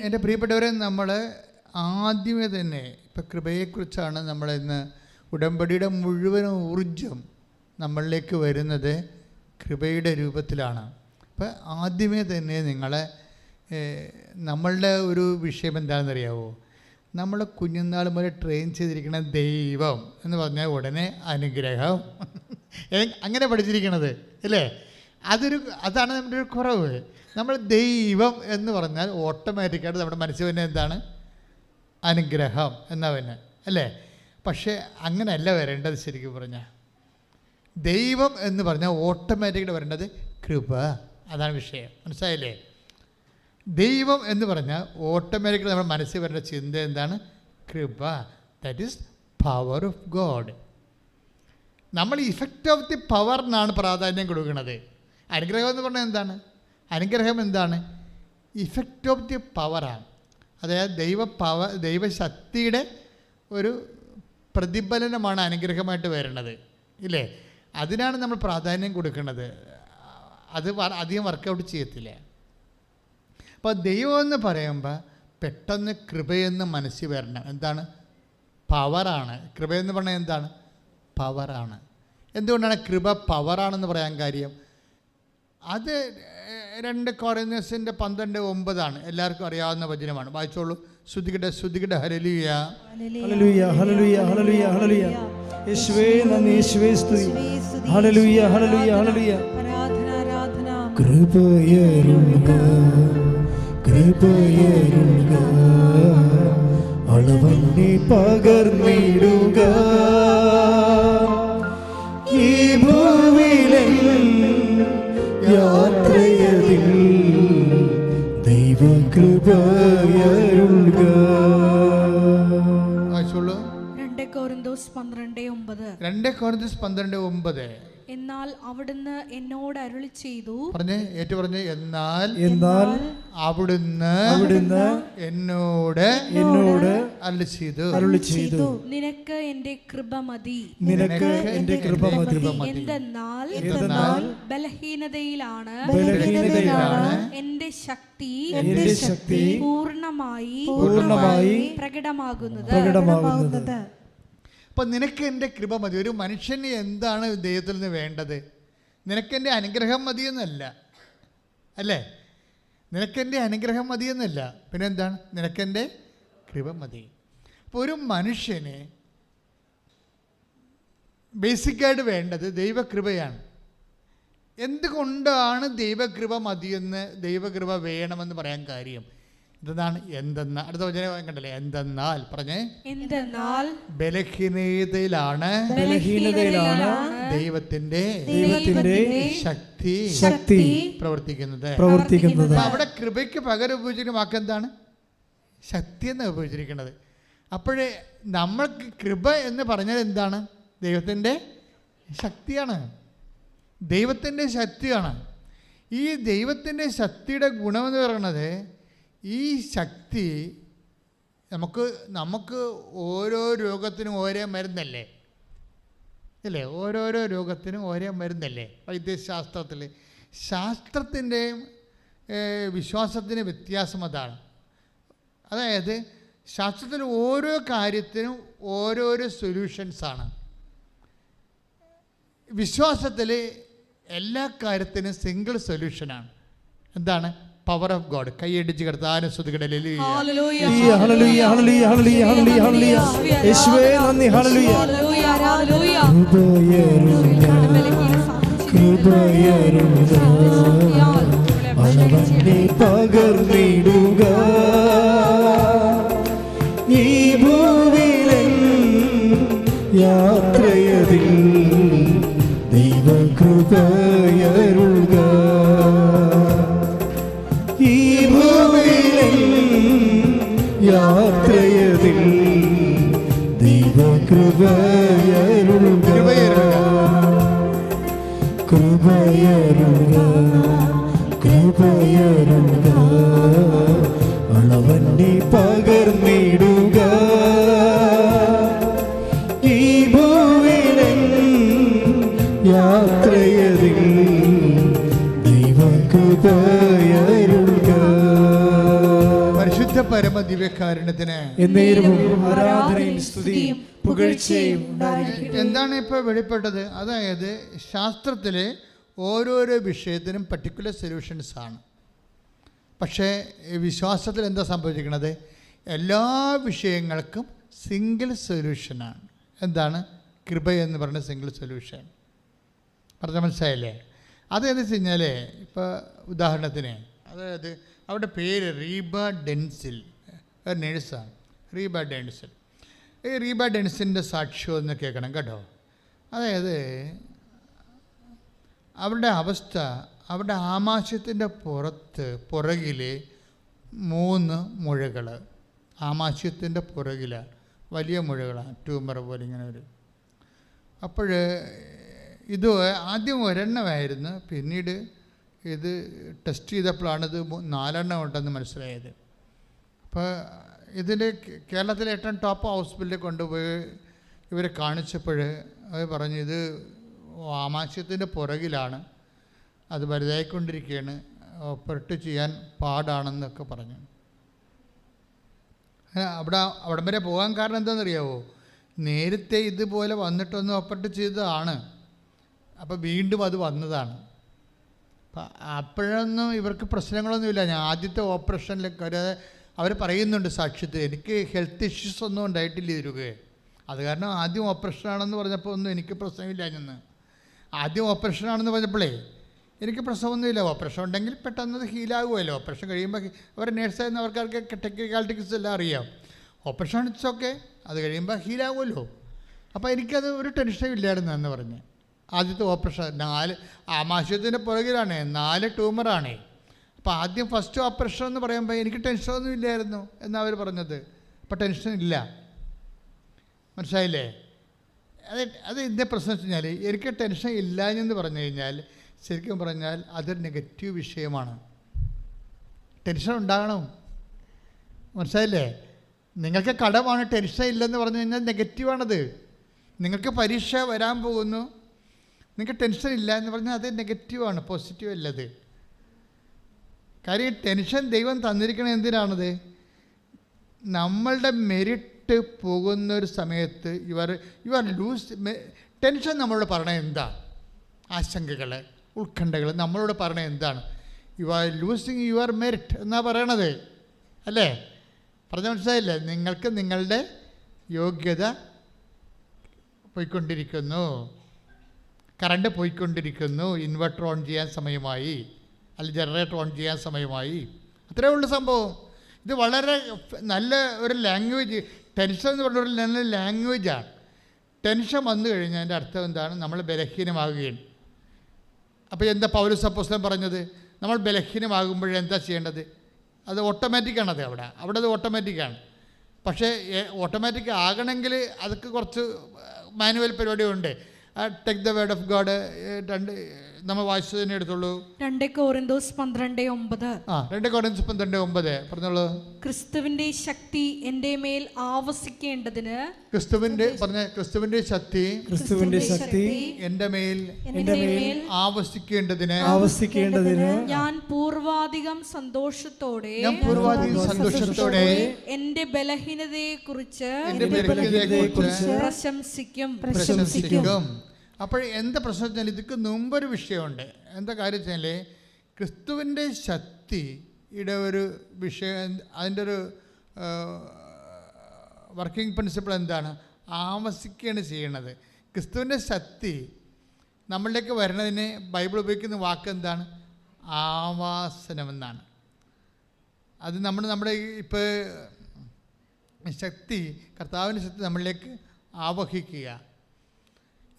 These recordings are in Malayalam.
എൻ്റെ പ്രിയപ്പെട്ടവരെ, നമ്മൾ ആദ്യമേ തന്നെ ഇപ്പം കൃപയെക്കുറിച്ചാണ് നമ്മളിന്ന് ഉടമ്പടിയുടെ മുഴുവൻ ഊർജം നമ്മളിലേക്ക് വരുന്നത് കൃപയുടെ രൂപത്തിലാണ്. അപ്പം ആദ്യമേ തന്നെ നമ്മളുടെ ഒരു വിഷയം എന്താണെന്നറിയാവോ? നമ്മൾ കുഞ്ഞുനാൾ മുതൽ ട്രെയിൻ ചെയ്തിരിക്കുന്ന ദൈവം എന്ന് പറഞ്ഞാൽ ഉടനെ അനുഗ്രഹം അങ്ങനെ പഠിച്ചിരിക്കണത് അല്ലേ? അതാണ് നമ്മുടെ ഒരു കുറവ്. നമ്മൾ ദൈവം എന്ന് പറഞ്ഞാൽ ഓട്ടോമാറ്റിക്കായിട്ട് നമ്മുടെ മനസ്സിൽ തന്നെ എന്താണ്? അനുഗ്രഹം എന്നാ പിന്നെ അല്ലേ? പക്ഷേ അങ്ങനെയല്ല വരേണ്ടത്. ശരിക്കും പറഞ്ഞാൽ ദൈവം എന്ന് പറഞ്ഞാൽ ഓട്ടോമാറ്റിക്കായിട്ട് വരേണ്ടത് കൃപ. അതാണ് വിഷയം. മനസ്സിലായില്ലേ? ദൈവം എന്ന് പറഞ്ഞാൽ ഓട്ടോമാറ്റിക്കലി നമ്മുടെ മനസ്സിൽ വരേണ്ട ചിന്ത എന്താണ്? കൃപ. That is power of God. നമ്മൾ ഇഫക്റ്റ് ഓഫ് ദി പവറിനാണ് പ്രാധാന്യം കൊടുക്കുന്നത്. അനുഗ്രഹം എന്ന് പറഞ്ഞാൽ എന്താണ്? അനുഗ്രഹം എന്താണ്? ഇഫക്റ്റ് ഓഫ് ദി പവറാണ്. അതായത് ദൈവശക്തിയുടെ ഒരു പ്രതിഫലനമാണ് അനുഗ്രഹമായിട്ട് വരുന്നത് ഇല്ലേ? അതിനാണ് നമ്മൾ പ്രാധാന്യം കൊടുക്കുന്നത്. അത് അധികം വർക്കൗട്ട് ചെയ്യത്തില്ല. അപ്പോൾ ദൈവം എന്ന് പറയുമ്പോൾ പെട്ടെന്ന് കൃപയെന്ന് മനസ്സിൽ വരണം. എന്താണ്? പവറാണ്. കൃപയെന്ന് പറഞ്ഞാൽ എന്താണ്? പവറാണ്. എന്തുകൊണ്ടാണ് കൃപ പവറാണെന്ന് പറയാൻ കാര്യം? അത് 2 കൊരിന്ത്യൻസിൻ്റെ 12:9 എല്ലാവർക്കും അറിയാവുന്ന വചനമാണ്. വായിച്ചോളൂ. ശ്രുതികട ഹല്ലേലൂയ ഹല്ലേലൂയ ഹല്ലേലൂയ ഹല്ലേലൂയ ഹല്ലേലൂയ. യേശുവേ നന്ദി, യേശുവേ സ്തുതി. ഹല്ലേലൂയ ഹല്ലേലൂയ ഹല്ലേലൂയ. ആരാധന ആരാധന. കൃപയരുൾക കൃപയരുൾക അളവന്നെ പകർന്നിടുക ഈ ഭൂമിയിലെ യാത്രയതിൽ ദൈവകൃപയരുൾക. 2 കൊരിന്ത്യസ് 12:9. 2 കൊരിന്ത്യസ് 12:9. എന്നാൽ അവിടുന്ന് എന്നോട് അരുളി ചെയ്തു. പറഞ്ഞേ എന്നാൽ അവിടുന്ന് എന്നോട് അരുളി ചെയ്തു. നിനക്ക് എന്റെ കൃപ മതി. എന്തെന്നാൽ ബലഹീനതയിലാണ് എന്റെ ശക്തി പൂർണ്ണമായി പ്രകടമാകുന്നത്. അപ്പം നിനക്ക് എൻ്റെ കൃപ മതി. ഒരു മനുഷ്യന് എന്താണ് ദൈവത്തിൽ നിന്ന് വേണ്ടത്? നിനക്കെൻ്റെ അനുഗ്രഹം മതിയെന്നല്ല അല്ലേ? നിനക്കെൻ്റെ അനുഗ്രഹം മതിയെന്നല്ല, പിന്നെ എന്താണ്? നിനക്കെൻ്റെ കൃപ മതി. അപ്പോൾ ഒരു മനുഷ്യന് ബേസിക്കായിട്ട് വേണ്ടത് ദൈവകൃപയാണ്. എന്തുകൊണ്ടാണ് ദൈവകൃപ മതിയെന്ന്, ദൈവകൃപ വേണമെന്ന് പറയാൻ കാര്യം എന്താണ്? എന്തെന്നാൽ അടുത്ത വചനം കണ്ടല്ലേ? എന്തെന്നാൽ എന്തെന്നാൽ ബലഹീനതയിലാണ് ദൈവത്തിന്റെ ശക്തി പ്രവർത്തിക്കുന്നത്. അവിടെ കൃപയ്ക്ക് പകരം ഉപയോഗിച്ചിരിക്കുന്ന വാക്ക് എന്താണ്? ശക്തി എന്ന് ഉപയോഗിച്ചിരിക്കുന്നത്. അപ്പോഴേ നമ്മൾക്ക് കൃപ എന്ന് പറഞ്ഞാൽ എന്താണ്? ദൈവത്തിൻ്റെ ശക്തിയാണ്. ദൈവത്തിൻ്റെ ശക്തിയാണ്. ഈ ദൈവത്തിൻ്റെ ശക്തിയുടെ ഗുണമെന്ന് പറയുന്നത്, ഈ ശക്തി നമുക്ക് ഓരോ രോഗത്തിനും ഓരോ മരുന്നല്ലേ അല്ലേ? ഓരോരോ രോഗത്തിനും ഓരോ മരുന്നല്ലേ? ശാസ്ത്രത്തിൻ്റെയും വിശ്വാസത്തിൻ്റെ വ്യത്യാസം അതാണ്. അതായത് ശാസ്ത്രത്തിൽ ഓരോ കാര്യത്തിനും ഓരോരോ സൊല്യൂഷൻസാണ്. വിശ്വാസത്തിൽ എല്ലാ കാര്യത്തിനും സിംഗിൾ സൊല്യൂഷനാണ്. എന്താണ്? Power of God. കൈയടിച്ച് കിടത്താനും ശ്രുതികട പകർന്നിടുക ഈ ഭൂമിയിലെ യാത്രയതിൽ ദൈവകൃപയരുൾക ഈ ഭൂമിയിലെ യാത്രയതിൽ ദൈവകൃപയരുൾക കൃപയരുൾക അളവന്നെ പകർന്നിടുക ഈ ഭൂമിയിലെ യാത്രയതിൽ ദൈവകൃപയരുൾക. പരിശുദ്ധ പരമദിവ്യകാരുണ്യത്തിന് എന്നേരവും ആരാധനയും സ്തുതിയും പുകഴ്ചയും ഉണ്ടായിരിക്കട്ടെ. എന്താണ് ഇപ്പോൾ വെളിപ്പെട്ടത്? അതായത് ശാസ്ത്രത്തിലെ ഓരോരോ വിഷയത്തിനും പർട്ടിക്കുലർ സൊല്യൂഷൻസ് ആണ്. പക്ഷേ വിശ്വാസത്തിൽ എന്താ സംഭവിച്ചിരിക്കുന്നത്? എല്ലാ വിഷയങ്ങൾക്കും സിംഗിൾ സൊല്യൂഷനാണ്. എന്താണ്? കൃപ എന്ന് പറയുന്ന സിംഗിൾ സൊല്യൂഷൻ. പറഞ്ഞാൽ മനസ്സിലായില്ലേ? അതെന്ന് വെച്ച് കഴിഞ്ഞാൽ ഇപ്പോൾ ഉദാഹരണത്തിന്, അതായത് അവരുടെ പേര് റീബ ഡെൻസിൽ, ഒരു നേഴ്സാണ് റീബ ഡെൻസിൽ. ഈ റീബ ഡെൻസിൻ്റെ സാക്ഷ്യം ഒന്ന് കേൾക്കണം കേട്ടോ. അതായത് അവരുടെ അവസ്ഥ, അവരുടെ ആമാശയത്തിൻ്റെ പുറകിൽ 3 മുഴകൾ, ആമാശയത്തിൻ്റെ പുറകിലാണ് വലിയ മുഴകളാണ്, ട്യൂമർ പോലെ ഇങ്ങനെ വരും. അപ്പോൾ ഇത് ആദ്യം ഒരെണ്ണമായിരുന്നു, പിന്നീട് ഇത് ടെസ്റ്റ് ചെയ്തപ്പോഴാണ് ഇത് 4 എണ്ണം ഉണ്ടെന്ന് മനസ്സിലായത്. അപ്പോൾ ഇതിൻ്റെ കേരളത്തിലെ ഏറ്റവും ടോപ്പ് ഹോസ്പിറ്റലിൽ കൊണ്ടുപോയി ഇവരെ കാണിച്ചപ്പോൾ അവർ പറഞ്ഞു ഇത് ആമാശയത്തിൻ്റെ പുറകിലാണ്, അത് വലുതായിക്കൊണ്ടിരിക്കുകയാണ്, ഓപ്പറേറ്റ് ചെയ്യാൻ പാടാണെന്നൊക്കെ പറഞ്ഞു. അവിടം വരെ പോകാൻ കാരണം എന്താണെന്നറിയാവോ? നേരത്തെ ഇതുപോലെ വന്നിട്ടൊന്ന് ഓപ്പറേറ്റ് ചെയ്തതാണ്, അപ്പോൾ വീണ്ടും അത് വന്നതാണ്. അപ്പം അപ്പോഴൊന്നും ഇവർക്ക് പ്രശ്നങ്ങളൊന്നുമില്ല. ഞാൻ ആദ്യത്തെ ഓപ്പറേഷനിലൊക്കെ അവർ പറയുന്നുണ്ട് സാക്ഷ്യത്തിൽ, എനിക്ക് ഹെൽത്ത് ഇഷ്യൂസ് ഒന്നും ഉണ്ടായിട്ടില്ല ഇവർക്ക്. അത് കാരണം ആദ്യം ഓപ്പറേഷനാണെന്ന് പറഞ്ഞപ്പോൾ ഒന്നും എനിക്ക് പ്രശ്നമില്ല. ഞാൻ ആദ്യം ഓപ്പറേഷനാണെന്ന് പറഞ്ഞപ്പോഴേ എനിക്ക് പ്രശ്നമൊന്നുമില്ല. ഓപ്പറേഷൻ ഉണ്ടെങ്കിൽ പെട്ടെന്ന് ഹീലാകുമല്ലോ. ഓപ്പറേഷൻ കഴിയുമ്പോൾ അവർ നേഴ്സായിരുന്ന അവർക്കാർക്ക് ടെക്നിക്കാലിറ്റീസ് എല്ലാം അറിയാം. ഓപ്പറേഷൻ ഇറ്റ്സ്, അത് കഴിയുമ്പോൾ ഹീലാകുമല്ലോ. അപ്പോൾ എനിക്കത് ഒരു ടെൻഷനും ഇല്ലായിരുന്നു എന്ന് പറഞ്ഞ്. ആദ്യത്തെ ഓപ്പറേഷൻ 4 ആമാശയത്തിൻ്റെ പുറകിലാണ്, 4 ട്യൂമറാണ്. അപ്പോൾ ആദ്യം ഫസ്റ്റ് ഓപ്പറേഷൻ എന്ന് പറയുമ്പോൾ എനിക്ക് ടെൻഷനൊന്നും ഇല്ലായിരുന്നു എന്നാണ് അവർ പറഞ്ഞത്. അപ്പോൾ ടെൻഷൻ ഇല്ല, മനസ്സിലായില്ലേ? അത് ഇതിൻ്റെ പ്രശ്നം വെച്ച് കഴിഞ്ഞാൽ എനിക്ക് ടെൻഷൻ ഇല്ല എന്ന് പറഞ്ഞു കഴിഞ്ഞാൽ ശരിക്കും പറഞ്ഞാൽ അതൊരു നെഗറ്റീവ് വിഷയമാണ്. ടെൻഷൻ ഉണ്ടാകണം, മനസ്സിലായില്ലേ? നിങ്ങൾക്ക് കടമാണ്, ടെൻഷൻ ഇല്ലെന്ന് പറഞ്ഞു കഴിഞ്ഞാൽ നെഗറ്റീവാണത്. നിങ്ങൾക്ക് പരീക്ഷ വരാൻ പോകുന്നു, നിങ്ങൾക്ക് ടെൻഷൻ ഇല്ല എന്ന് പറഞ്ഞാൽ അത് നെഗറ്റീവാണ്, പോസിറ്റീവ് അല്ലത്. കാര്യം ടെൻഷൻ ദൈവം തന്നിരിക്കണത് എന്തിനാണത്? നമ്മളുടെ മെരിറ്റ് പോകുന്നൊരു സമയത്ത് യു ആർ ലൂസ്. ടെൻഷൻ നമ്മളോട് പറയണത് എന്താ? ആശങ്കകൾ, ഉത്കണ്ഠകൾ നമ്മളോട് പറയണത് എന്താണ്? You are losing your merit എന്നാണ് പറയണത്, അല്ലേ? പറഞ്ഞാൽ മനസ്സിലായില്ലേ? നിങ്ങൾക്ക് നിങ്ങളുടെ യോഗ്യത പോയിക്കൊണ്ടിരിക്കുന്നു, കറണ്ട് പോയിക്കൊണ്ടിരിക്കുന്നു, ഇൻവെർട്ടർ ഓൺ ചെയ്യാൻ സമയമായി, അല്ലെങ്കിൽ ജനറേറ്റർ ഓൺ ചെയ്യാൻ സമയമായി. അത്രയേ ഉള്ളൂ സംഭവം. ഇത് വളരെ നല്ല ഒരു ലാംഗ്വേജ്. ടെൻഷൻ എന്ന് പറഞ്ഞൊരു നല്ല ലാംഗ്വേജാണ്. ടെൻഷൻ വന്നു കഴിഞ്ഞാൽ അതിൻ്റെ അർത്ഥം എന്താണ്? നമ്മൾ ബലഹീനമാകുകയാണ്. അപ്പോൾ എന്താ പൗലോസ് അപ്പോസ്തലൻ പറഞ്ഞത്? നമ്മൾ ബലഹീനമാകുമ്പോഴെന്താ ചെയ്യേണ്ടത്? അത് ഓട്ടോമാറ്റിക്കാണത്. അവിടെ അത് ഓട്ടോമാറ്റിക്കാണ്. പക്ഷേ ഓട്ടോമാറ്റിക് ആകണമെങ്കിൽ അതൊക്കെ കുറച്ച് മാനുവൽ പരിപാടിയുണ്ട്. Take the word of God നമ്മൾ വായിച്ചതിനെ എടുത്തുള്ളൂ. 2 കൊരിന്തോസ് 12:9. 2 കൊരിന്തോസ് 12:9 പറഞ്ഞോളൂ. ക്രിസ്തുവിന്റെ ശക്തി എൻ്റെ മേൽ ആവസിക്കേണ്ടതിന്, ക്രിസ്തുവിന്റെ ശക്തി എൻ്റെ മേൽ ആവസിക്കേണ്ടതിന് ഞാൻ പൂർവാധികം സന്തോഷത്തോടെ എൻ്റെ ബലഹീനതയെ കുറിച്ച് പ്രശംസിക്കും. അപ്പോൾ എന്താ പ്രശ്നം വെച്ചാൽ ഇതൊക്കെ മുമ്പൊരു വിഷയമുണ്ട്. എന്താ കാര്യം വെച്ചാൽ ക്രിസ്തുവിൻ്റെ ശക്തിയുടെ ഒരു വിഷയം, അതിൻ്റെ ഒരു വർക്കിംഗ് പ്രിൻസിപ്പിൾ എന്താണ്? ആവസിക്കുകയാണ് ചെയ്യണത്. ക്രിസ്തുവിൻ്റെ ശക്തി നമ്മളിലേക്ക് വരുന്നതിന് ബൈബിൾ ഉപയോഗിക്കുന്ന വാക്ക് എന്താണ്? ആവാസനമെന്നാണ്. അത് നമ്മുടെ ഇപ്പോൾ ശക്തി, കർത്താവിൻ്റെ ശക്തി നമ്മളിലേക്ക് ആവഹിക്കുക.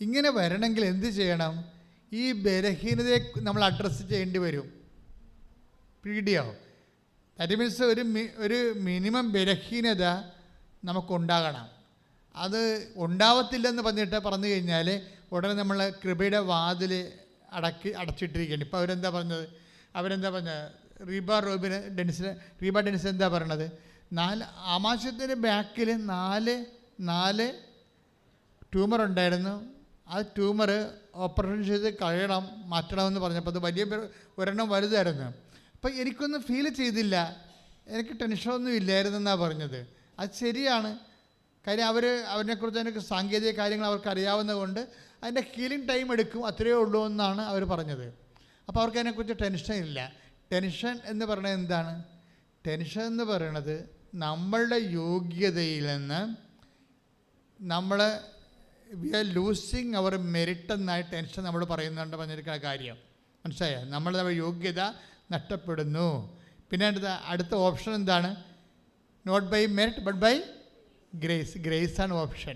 ഇങ്ങനെ വരണമെങ്കിൽ എന്ത് ചെയ്യണം? ഈ ബലഹീനതയെ നമ്മൾ അഡ്രസ്സ് ചെയ്യേണ്ടി വരും. പീഡിയോ ദാറ്റ് മീൻസ് ഒരു മിനിമം ബലഹീനത നമുക്കുണ്ടാകണം. അത് ഉണ്ടാവത്തില്ലെന്ന് പറഞ്ഞു കഴിഞ്ഞാൽ ഉടനെ നമ്മൾ കൃപയുടെ വാതിൽ അടച്ചിട്ടിരിക്കുകയാണ്. ഇപ്പോൾ അവരെന്താ പറഞ്ഞത്? റീബ ഡെൻസ് എന്താ പറയണത്? 4 ആമാശയത്തിൻ്റെ ബാക്കിൽ 4 ട്യൂമർ ഉണ്ടായിരുന്നു. ആ ട്യൂമർ ഓപ്പറേഷൻ ചെയ്ത് മാറ്റണമെന്ന് പറഞ്ഞപ്പോൾ അത് വലിയ ഒരെണ്ണം വലുതായിരുന്നു. അപ്പോൾ എനിക്കൊന്നും ഫീൽ ചെയ്തില്ല എനിക്ക് ടെൻഷനൊന്നും ഇല്ലായിരുന്നെന്നാണ് പറഞ്ഞത്. അത് ശരിയാണ്. കാര്യം അവരെക്കുറിച്ച് അതിനൊക്കെ സാങ്കേതിക കാര്യങ്ങൾ അവർക്ക് അറിയാവുന്നത് കൊണ്ട് അതിൻ്റെ ഹീലിംഗ് ടൈം എടുക്കും, അത്രയേ ഉള്ളൂ എന്നാണ് അവർ പറഞ്ഞത്. അപ്പോൾ അവർക്ക് അതിനെക്കുറിച്ച് ടെൻഷൻ ഇല്ല. ടെൻഷൻ എന്ന് പറയുന്നത് എന്താണ്? ടെൻഷൻ എന്ന് പറയുന്നത് നമ്മളുടെ യോഗ്യതയിൽ നിന്ന് നമ്മൾ we are losing our merit എന്നായി ടെൻഷൻ നമ്മൾ പറയുന്നുണ്ട് പറഞ്ഞിരിക്കുന്ന കാര്യം മനസ്സിലായോ? നമ്മളുടെ യോഗ്യത നഷ്ടപ്പെടുന്നു. പിന്നെ അടുത്ത ഓപ്ഷൻ എന്താണ്? Not by merit but by grace. ഗ്രേസാണ് ഓപ്ഷൻ.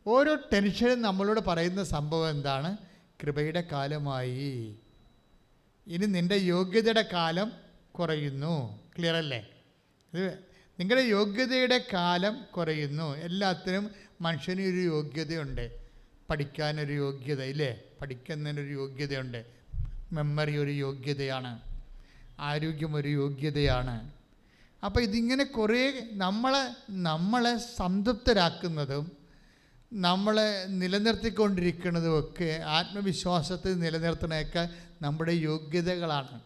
ഓരോ ടെൻഷനും നമ്മളോട് പറയുന്ന സംഭവം എന്താണ്? കൃപയുടെ കാലമായി, ഇനി നിൻ്റെ യോഗ്യതയുടെ കാലം കുറയുന്നു. ക്ലിയർ അല്ലേ? ഇത് നിങ്ങളുടെ യോഗ്യതയുടെ കാലം കുറയുന്നു. എല്ലാത്തിനും മനുഷ്യന് ഒരു യോഗ്യതയുണ്ട്. പഠിക്കാനൊരു യോഗ്യത ഇല്ലേ? പഠിക്കുന്നതിനൊരു യോഗ്യതയുണ്ട്. മെമ്മറി ഒരു യോഗ്യതയാണ്. ആരോഗ്യം ഒരു യോഗ്യതയാണ്. അപ്പോൾ ഇതിങ്ങനെ കുറേ നമ്മളെ സംതൃപ്തരാക്കുന്നതും നമ്മളെ നിലനിർത്തിക്കൊണ്ടിരിക്കുന്നതുമൊക്കെ ആത്മവിശ്വാസത്തിൽ നിലനിർത്തുന്നതൊക്കെ നമ്മുടെ യോഗ്യതകളാണ്.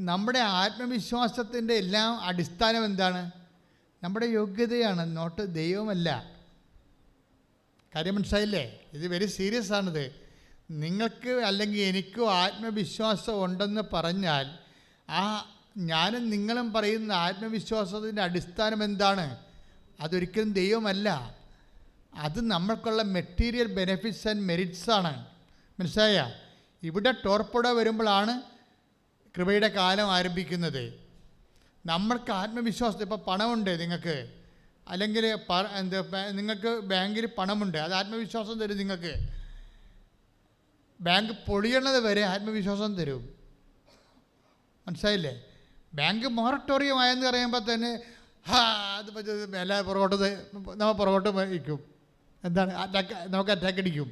നമ്മുടെ ആത്മവിശ്വാസത്തിൻ്റെ എല്ലാം അടിസ്ഥാനം എന്താണ്? നമ്മുടെ യോഗ്യതയാണ്, നോട്ട് ദൈവമല്ല. കാര്യം മനസ്സിലായില്ലേ? ഇത് വെരി സീരിയസ് ആണിത്. നിങ്ങൾക്ക് അല്ലെങ്കിൽ എനിക്കോ ആത്മവിശ്വാസം ഉണ്ടെന്ന് പറഞ്ഞാൽ ആ ഞാനും നിങ്ങളും പറയുന്ന ആത്മവിശ്വാസത്തിൻ്റെ അടിസ്ഥാനം എന്താണ്? അതൊരിക്കലും ദൈവമല്ല. അത് നമ്മൾക്കുള്ള മെറ്റീരിയൽ ബെനിഫിറ്റ്സ് ആൻഡ് മെറിറ്റ്സ് ആണ്. മനസ്സിലായ? ഇവിടെ ടോർപ്പട വരുമ്പോഴാണ് കൃപയുടെ കാലം ആരംഭിക്കുന്നത്. നമ്മൾക്ക് ആത്മവിശ്വാസം, ഇപ്പോൾ പണമുണ്ട് നിങ്ങൾക്ക്, അല്ലെങ്കിൽ നിങ്ങൾക്ക് ബാങ്കിൽ പണമുണ്ട്, അത് ആത്മവിശ്വാസം തരും നിങ്ങൾക്ക്. ബാങ്ക് പൊളിയണത് വരെ ആത്മവിശ്വാസം തരും. മനസ്സിലായില്ലേ? ബാങ്ക് മൊറട്ടോറിയം ആയെന്ന് പറയുമ്പോൾ തന്നെ അത് എല്ലാ നമ്മൾ പുറകോട്ട് വയ്ക്കും. എന്താണ്? നമുക്ക് അറ്റാക്ക് അടിക്കും.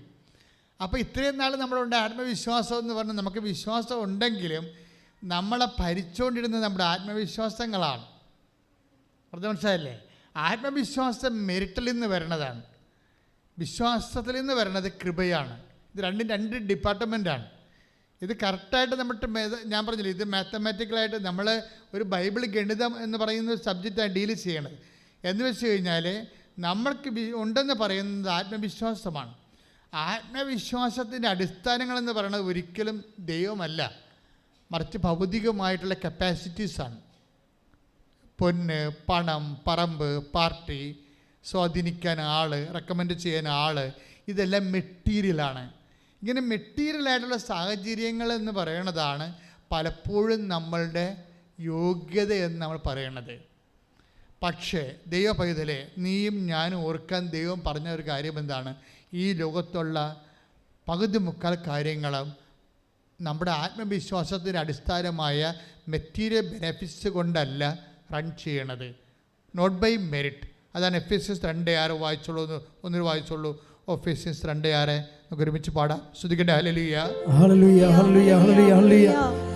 അപ്പോൾ ഇത്രയും നാൾ നമ്മളുണ്ട് ആത്മവിശ്വാസം എന്ന് പറഞ്ഞാൽ നമുക്ക് വിശ്വാസം ഉണ്ടെങ്കിലും നമ്മളെ ഭരിച്ചുകൊണ്ടിരുന്നത് നമ്മുടെ ആത്മവിശ്വാസങ്ങളാണ്. പറഞ്ഞ മനസ്സിലായില്ലേ? ആത്മവിശ്വാസം മെറിറ്റിൽ നിന്ന് വരണതാണ്, വിശ്വാസത്തിൽ നിന്ന് വരണത് കൃപയാണ്. ഇത് രണ്ട് ഡിപ്പാർട്ട്മെൻറ്റാണ്. ഇത് കറക്റ്റായിട്ട് ഞാൻ പറഞ്ഞില്ലേ, ഇത് മാത്തമാറ്റിക്കലായിട്ട് നമ്മൾ ഒരു ബൈബിൾ ഗണിതം എന്ന് പറയുന്ന ഒരു സബ്ജക്റ്റാണ് ഡീൽ ചെയ്യണത്. എന്ന് വെച്ച് കഴിഞ്ഞാൽ നമ്മൾക്ക് ഉണ്ടെന്ന് പറയുന്നത് ആത്മവിശ്വാസമാണ്. ആത്മവിശ്വാസത്തിൻ്റെ അടിസ്ഥാനങ്ങളെന്ന് പറയുന്നത് ഒരിക്കലും ദൈവമല്ല, മറിച്ച് ഭൗതികമായിട്ടുള്ള കപ്പാസിറ്റീസാണ്. പൊന്ന്, പണം, പറമ്പ്, പാർട്ടി, സ്വാധീനിക്കാൻ ആൾ, റെക്കമെൻഡ് ചെയ്യാൻ ആൾ, ഇതെല്ലാം മെറ്റീരിയലാണ്. ഇങ്ങനെ മെറ്റീരിയലായിട്ടുള്ള സാഹചര്യങ്ങൾ എന്ന് പറയുന്നതാണ് പലപ്പോഴും നമ്മളുടെ യോഗ്യത എന്ന് നമ്മൾ പറയണത്. പക്ഷേ ദൈവ പൈതലെ, നീയും ഞാനും ഓർക്കാൻ ദൈവം പറഞ്ഞ ഒരു കാര്യം എന്താണ്? ഈ ലോകത്തുള്ള പകുതി മുക്കാൽ കാര്യങ്ങളും നമ്മുടെ ആത്മവിശ്വാസത്തിന് അടിസ്ഥാനമായ മെറ്റീരിയൽ ബെനിഫിറ്റ്സ് കൊണ്ടല്ല റൺ ചെയ്യണത്, നോട്ട് ബൈ മെറിറ്റ്. അതാണ് എഫേസ്യൻസ് 2:6 വായിച്ചോളൂ, ഒന്നൊരു വായിച്ചോളൂ. എഫേസ്യൻസ് 2:6 നമുക്ക് ഒരുമിച്ച് പാടാം. സ്തുതിക്കട്ടെ. ഹല്ലേലൂയ, ഹല്ലേലൂയ, ഹല്ലേലൂയ, ഹല്ലേലൂയ, ഹല്ലേലൂയ.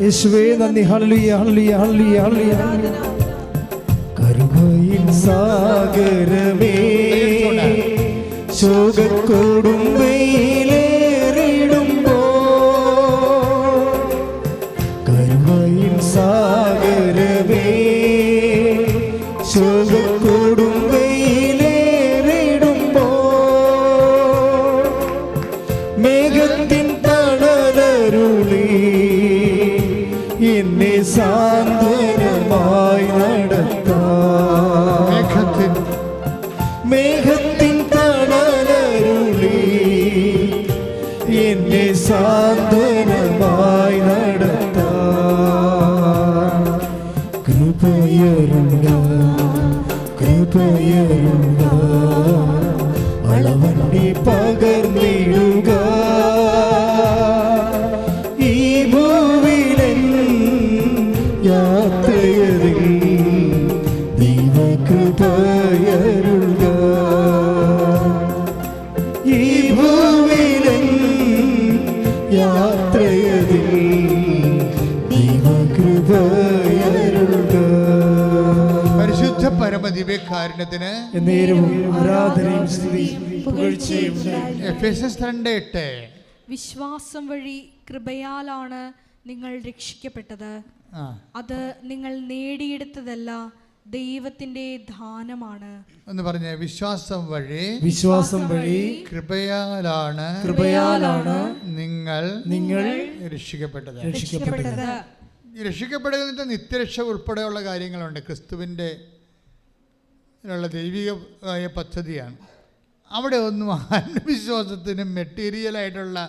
യേശുവേ നന്ദി. ഹല്ലേലൂയ, ഹല്ലേലൂയ, ഹല്ലേലൂയ, ഹല്ലേലൂയ. കരുണയിൻ സാഗരമേ, ശോകക്കൊടുമ്പയിലേറിടുമ്പോ, കരുണയിൻ സാഗരമേ, ശോകക്കൊടുമ്പയിലേറിടുമ്പോ, മേഘത്തിൻ തണലരുളി എന്നെ സാന്ത്വനമായി നടത്താം. മേഘത്തിൻ തണലരുളി എന്നെ സാന്ത്വനമായി നടത്താം. കൃപയരുള, കൃപയരുള, അളവണ്ടി പകർന്നിടുക. ഈ ഭൂവിലൻ യാത്രയിൽ ദൈവകൃപയരുക. ഈ ഭൂവിലൻ യാത്രയിൽ ദൈവകൃപയരുക. പരിശുദ്ധ പരമദിവ്യകാരുണ്യത്തിന് എന്നേരവും ആരാധനയും സ്തുതിയും പുകഴ്ചയും. എഫേസ്യൻസ് 2:8 വിശ്വാസം വഴി കൃപയാലാണ് നിങ്ങൾ രക്ഷിക്കപ്പെട്ടത്. ആ, അത് നിങ്ങൾ നേടിയെടുത്തതല്ല, ദൈവത്തിന്റെ ദാനമാണ്. എന്ന് പറഞ്ഞ വിശ്വാസം വഴി കൃപയാലാണ് നിങ്ങൾ രക്ഷിക്കപ്പെട്ടത്. രക്ഷിക്കപ്പെടുന്നതിൻ്റെ നിത്യരക്ഷ ഉൾപ്പെടെയുള്ള കാര്യങ്ങളുണ്ട്. ക്രിസ്തുവിൻ്റെ ഉള്ള ദൈവികമായ പദ്ധതിയാണ്. അവിടെ ഒന്നും ആത്മവിശ്വാസത്തിനും മെറ്റീരിയലായിട്ടുള്ള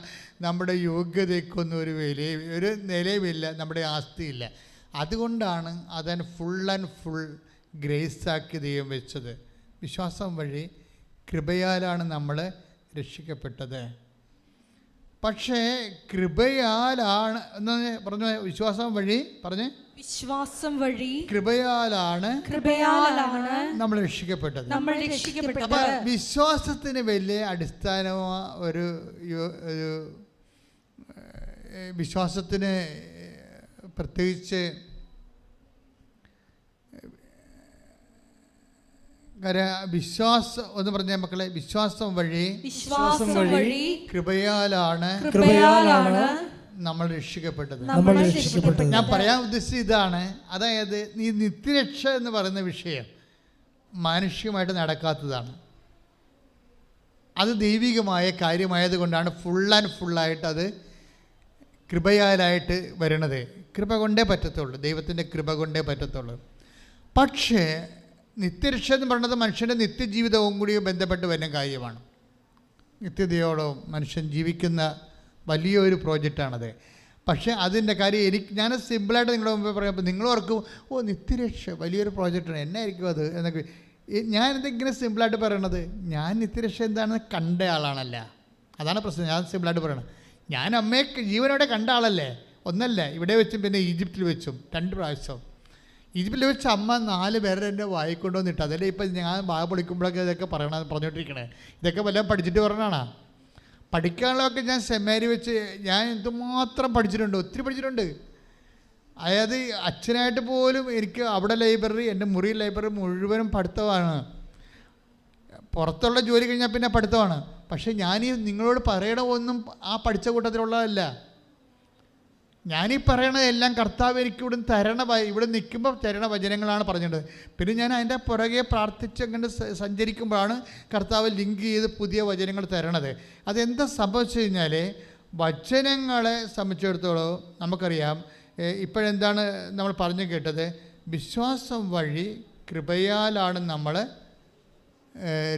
നമ്മുടെ യോഗ്യതയ്ക്കൊന്നും ഒരു നിലവില്ല, നമ്മുടെ ആസ്തിയില്ല. അതുകൊണ്ടാണ് അതിന് ഫുൾ ആൻഡ് ഫുൾ ഗ്രേസാക്കി ദൈവം വെച്ചത്. വിശ്വാസം വഴി കൃപയാലാണ് നമ്മൾ രക്ഷിക്കപ്പെട്ടത്. പക്ഷേ കൃപയാലാണ് പറഞ്ഞു, വിശ്വാസം വഴി കൃപയാലാണ് നമ്മൾ രക്ഷിക്കപ്പെട്ടത്. അപ്പൊ വിശ്വാസത്തിന് വലിയ അടിസ്ഥാനമോ ഒരു വിശ്വാസത്തിന് പ്രത്യേകിച്ച് വിശ്വാസം എന്ന് പറഞ്ഞ മക്കളെ, വിശ്വാസം വഴി കൃപയാലാണ് നമ്മൾ രക്ഷിക്കപ്പെട്ടത്. ഞാൻ പറയാൻ ഉദ്ദേശിച്ചത് ഇതാണ്. അതായത് ഈ നിത്യരക്ഷ എന്ന് പറയുന്ന വിഷയം മാനുഷികമായിട്ട് നടക്കാത്തതാണ്. അത് ദൈവികമായ കാര്യമായത് കൊണ്ടാണ് ഫുൾ ആൻഡ് ഫുള്ളായിട്ട് അത് കൃപയാലായിട്ട് വരണത്. കൃപ കൊണ്ടേ പറ്റത്തുള്ളൂ, ദൈവത്തിൻ്റെ കൃപ കൊണ്ടേ പറ്റത്തുള്ളൂ. പക്ഷേ നിത്യരക്ഷ എന്ന് പറയുന്നത് മനുഷ്യൻ്റെ നിത്യജീവിതവും കൂടി ബന്ധപ്പെട്ട് വരുന്ന കാര്യമാണ്. നിത്യതയോളം മനുഷ്യൻ ജീവിക്കുന്ന വലിയൊരു പ്രോജക്റ്റാണത്. പക്ഷേ അതിൻ്റെ കാര്യം ഞാൻ സിമ്പിളായിട്ട് നിങ്ങളുടെ മുമ്പ് പറയുമ്പോൾ നിങ്ങൾ ഓർക്കും, നിത്യരക്ഷ വലിയൊരു പ്രോജക്റ്റാണ്, എന്നായിരിക്കും അത് എന്നൊക്കെ. ഞാനിതിങ്ങനെ സിമ്പിളായിട്ട് പറയണത്, ഞാൻ നിത്യരക്ഷ എന്താണെന്ന് കണ്ട ആളാണല്ല. അതാണ് പ്രശ്നം. ഞാൻ സിമ്പിളായിട്ട് പറയണത്, ഞാൻ അമ്മയെ ജീവനോടെ കണ്ട ആളല്ലേ. ഒന്നല്ല, ഇവിടെ വെച്ചും പിന്നെ ഈജിപ്തിൽ വെച്ചും 2 പ്രാവശ്യം. ഈജിപ്തിൽ വെച്ച് അമ്മ 4 പേരെ എൻ്റെ വായിക്കൊണ്ടുവന്നിട്ട്, അതല്ലേ ഇപ്പം ഞാൻ വാ പൊളിക്കുമ്പോഴൊക്കെ ഇതൊക്കെ പറഞ്ഞുകൊണ്ടിരിക്കണേ. ഇതൊക്കെ വല്ലതും പഠിച്ചിട്ട് പറഞ്ഞാണോ? പഠിക്കാനുള്ളതൊക്കെ ഞാൻ സെമിനാരി വെച്ച് ഞാൻ എന്തുമാത്രം പഠിച്ചിട്ടുണ്ട്, ഒത്തിരി പഠിച്ചിട്ടുണ്ട്. അതായത് അച്ഛനായിട്ട് പോലും എനിക്ക് അവിടെ ലൈബ്രറി, എൻ്റെ മുറി ലൈബ്രറി മുഴുവനും പഠിത്തമാണ്. പുറത്തുള്ള ജോലി കഴിഞ്ഞാൽ പിന്നെ പഠിത്തമാണ്. പക്ഷേ ഞാനീ നിങ്ങളോട് പറയണ ഒന്നും ആ പഠിച്ച കൂട്ടത്തിലുള്ളതല്ല. ഞാനീ പറയണതെല്ലാം കർത്താവ് എനിക്ക് ഇവിടെ നിൽക്കുമ്പോൾ തരണ വചനങ്ങളാണ് പറഞ്ഞിട്ടുണ്ട്. പിന്നെ ഞാൻ അതിൻ്റെ പുറകെ പ്രാർത്ഥിച്ച് അങ്ങനെ സഞ്ചരിക്കുമ്പോഴാണ് കർത്താവ് ലിങ്ക് ചെയ്ത് പുതിയ വചനങ്ങൾ തരണത്. അതെന്താ സംഭവിച്ചു കഴിഞ്ഞാൽ, വചനങ്ങളെ സംബന്ധിച്ചിടത്തോളം നമുക്കറിയാം. ഇപ്പോഴെന്താണ് നമ്മൾ പറഞ്ഞു കേട്ടത്? വിശ്വാസം വഴി കൃപയാലാണ് നമ്മൾ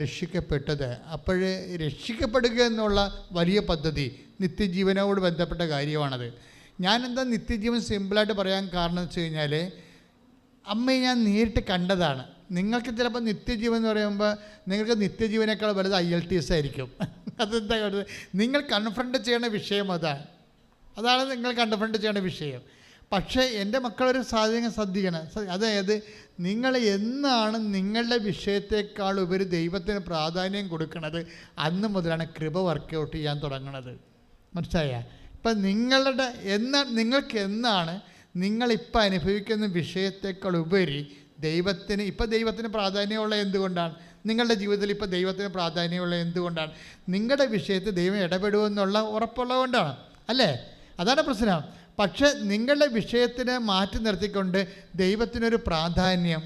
രക്ഷിക്കപ്പെട്ടത്. അപ്പോൾ രക്ഷിക്കപ്പെടുക എന്നുള്ള വലിയ പദ്ധതി നിത്യജീവനോട് ബന്ധപ്പെട്ട കാര്യമാണത്. ഞാനെന്താ നിത്യജീവൻ സിമ്പിളായിട്ട് പറയാൻ കാരണം എന്ന് വെച്ച് കഴിഞ്ഞാൽ, അമ്മയെ ഞാൻ നേരിട്ട് കണ്ടതാണ്. നിങ്ങൾക്ക് ചിലപ്പോൾ നിത്യജീവൻ എന്ന് പറയുമ്പോൾ നിങ്ങൾക്ക് നിത്യജീവനേക്കാൾ വലുത് IELTS ആയിരിക്കും. അതെന്താ കണ്ടത്? നിങ്ങൾ കൺഫ്രണ്ട് ചെയ്യേണ്ട വിഷയം അതാണ് നിങ്ങൾ കൺഫ്രണ്ട് ചെയ്യേണ്ട വിഷയം. പക്ഷേ എൻ്റെ മക്കളൊരു സാധ്യത ശ്രദ്ധിക്കണം. അതായത് നിങ്ങൾ എന്നാണ് നിങ്ങളുടെ വിഷയത്തെക്കാൾ ഉപരി ദൈവത്തിന് പ്രാധാന്യം കൊടുക്കുന്നത്, അന്ന് മുതലാണ് കൃപ വർക്കൗട്ട് ചെയ്യാൻ തുടങ്ങുന്നത്. മനസ്സിലായ? ഇപ്പം നിങ്ങൾക്ക് എന്നാണ് നിങ്ങളിപ്പോൾ അനുഭവിക്കുന്ന വിഷയത്തെക്കാൾ ഉപരി ദൈവത്തിന് പ്രാധാന്യമുള്ള എന്തുകൊണ്ടാണ്? നിങ്ങളുടെ ജീവിതത്തിൽ ഇപ്പോൾ ദൈവത്തിന് പ്രാധാന്യമുള്ള എന്തുകൊണ്ടാണ്? നിങ്ങളുടെ വിഷയത്തിൽ ദൈവം ഇടപെടുമെന്നുള്ള ഉറപ്പുള്ളതുകൊണ്ടാണ്, അല്ലേ? അതാണ് പ്രശ്നം. പക്ഷേ നിങ്ങളുടെ വിഷയത്തിനെ മാറ്റി നിർത്തിക്കൊണ്ട് ദൈവത്തിനൊരു പ്രാധാന്യം,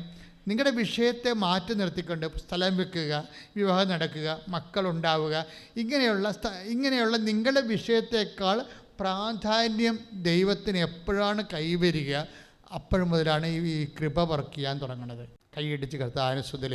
നിങ്ങളുടെ വിഷയത്തെ മാറ്റി നിർത്തിക്കൊണ്ട് സ്ഥലം വെക്കുക, വിവാഹം നടക്കുക, മക്കളുണ്ടാവുക, ഇങ്ങനെയുള്ള നിങ്ങളുടെ വിഷയത്തേക്കാൾ പ്രാധാന്യം ദൈവത്തിന് എപ്പോഴാണ് കൈവരിക, അപ്പോഴും മുതലാണ് ഈ കൃപ വർക്ക് ചെയ്യാൻ തുടങ്ങുന്നത്. കൈയടിച്ച് കർത്താവിനെ സ്തുതി.